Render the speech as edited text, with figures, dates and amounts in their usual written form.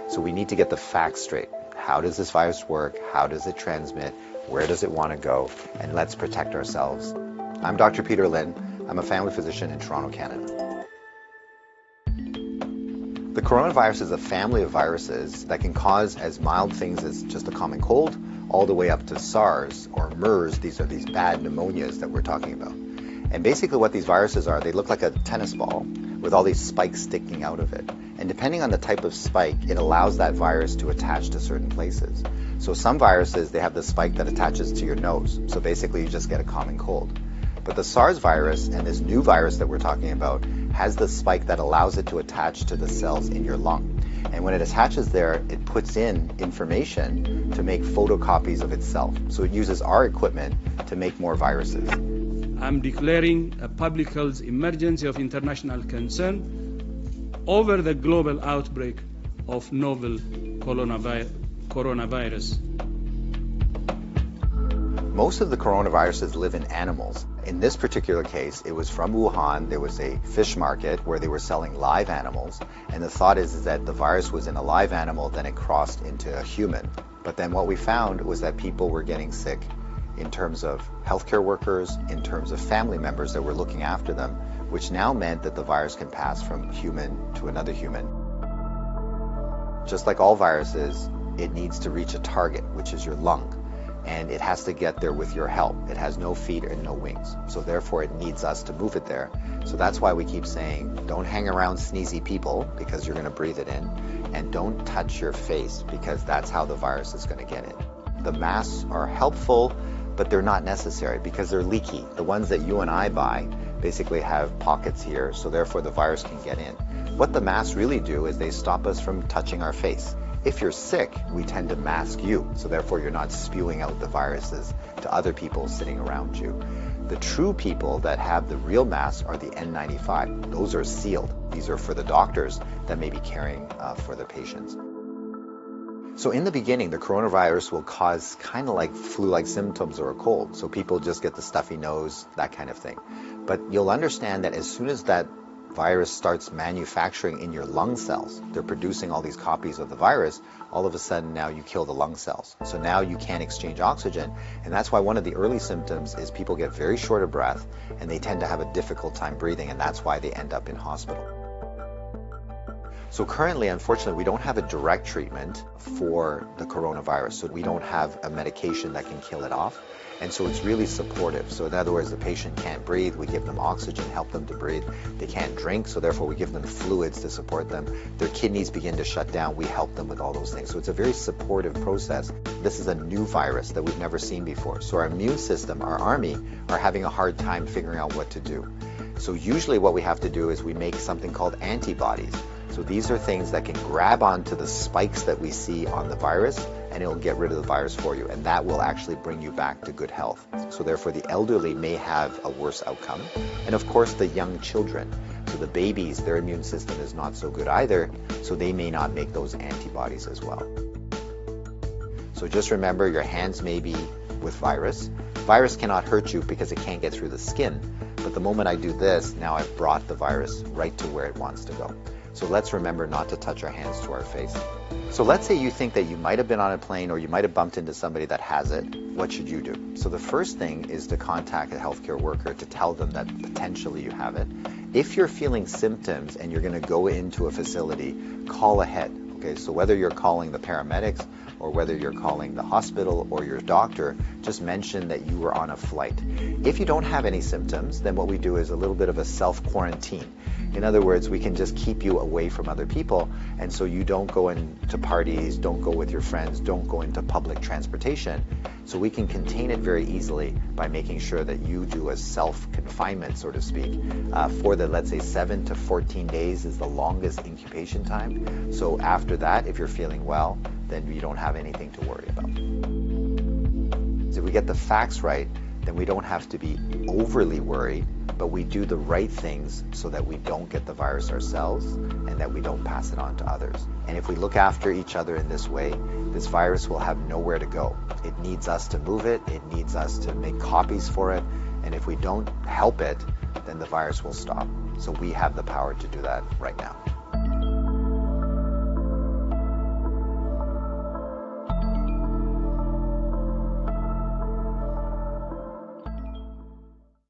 So we need to get the facts straight. How does this virus work? How does it transmit? Where does it want to go? And let's protect ourselves. I'm Dr. Peter Lin. I'm a family physician in Toronto, Canada. The coronavirus is a family of viruses that can cause as mild things as just a common cold, all the way up to SARS or MERS. These are these bad pneumonias that we're talking about. And basically what these viruses are, they look like a tennis ball with all these spikes sticking out of it. And depending on the type of spike, it allows that virus to attach to certain places. So some viruses, they have the spike that attaches to your nose. So basically you just get a common cold. But the SARS virus and this new virus that we're talking about has the spike that allows it to attach to the cells in your lung. And when it attaches there, it puts in information to make photocopies of itself. So it uses our equipment to make more viruses. I'm declaring a public health emergency of international concern over the global outbreak of novel coronavirus. Most of the coronaviruses live in animals. In this particular case, it was from Wuhan. There was a fish market where they were selling live animals. And the thought is that the virus was in a live animal, then it crossed into a human. But then what we found was that people were getting sick in terms of healthcare workers, in terms of family members that were looking after them, which now meant that the virus can pass from human to another human. Just like all viruses, it needs to reach a target, which is your lung. And it has to get there with your help. It has no feet and no wings. So therefore it needs us to move it there. So that's why we keep saying, don't hang around sneezy people because you're gonna breathe it in. And don't touch your face because that's how the virus is gonna get in. The masks are helpful, but they're not necessary because they're leaky. The ones that you and I buy basically have pockets here, so therefore the virus can get in. What the masks really do is they stop us from touching our face. If you're sick, we tend to mask you, so therefore you're not spewing out the viruses to other people sitting around you. The true people that have the real masks are the N95. Those are sealed. These are for the doctors that may be caring for the patients. So in the beginning, the coronavirus will cause kind of like flu-like symptoms or a cold. So people just get the stuffy nose, that kind of thing. But you'll understand that as soon as that virus starts manufacturing in your lung cells, they're producing all these copies of the virus, all of a sudden now you kill the lung cells. So now you can't exchange oxygen. And that's why one of the early symptoms is people get very short of breath and they tend to have a difficult time breathing, and that's why they end up in hospital. So currently, unfortunately, we don't have a direct treatment for the coronavirus. So we don't have a medication that can kill it off. And so it's really supportive. So in other words, the patient can't breathe, we give them oxygen, help them to breathe. They can't drink, so therefore we give them fluids to support them. Their kidneys begin to shut down, we help them with all those things. So it's a very supportive process. This is a new virus that we've never seen before. So our immune system, our army, are having a hard time figuring out what to do. So usually what we have to do is we make something called antibodies. So these are things that can grab onto the spikes that we see on the virus, and it'll get rid of the virus for you, and that will actually bring you back to good health. So therefore the elderly may have a worse outcome, and of course the young children. So the babies, their immune system is not so good either, so they may not make those antibodies as well. So just remember, your hands may be with virus. Virus cannot hurt you because it can't get through the skin, but the moment I do this, now I've brought the virus right to where it wants to go. So let's remember not to touch our hands to our face. So let's say you think that you might have been on a plane or you might have bumped into somebody that has it. What should you do? So the first thing is to contact a healthcare worker to tell them that potentially you have it. If you're feeling symptoms and you're going to go into a facility, call ahead. Okay, so whether you're calling the paramedics or whether you're calling the hospital or your doctor, just mention that you were on a flight. If you don't have any symptoms, then what we do is a little bit of a self-quarantine. In other words, we can just keep you away from other people, and so you don't go into parties, don't go with your friends, don't go into public transportation. So we can contain it very easily by making sure that you do a self-confinement, so to speak, for the, let's say, 7 to 14 days is the longest incubation time. So after that, if you're feeling well, then you don't have anything to worry about. So if we get the facts right, then we don't have to be overly worried, but we do the right things so that we don't get the virus ourselves and that we don't pass it on to others. And if we look after each other in this way, this virus will have nowhere to go. It needs us to move it, it needs us to make copies for it, and if we don't help it, then the virus will stop. So we have the power to do that right now.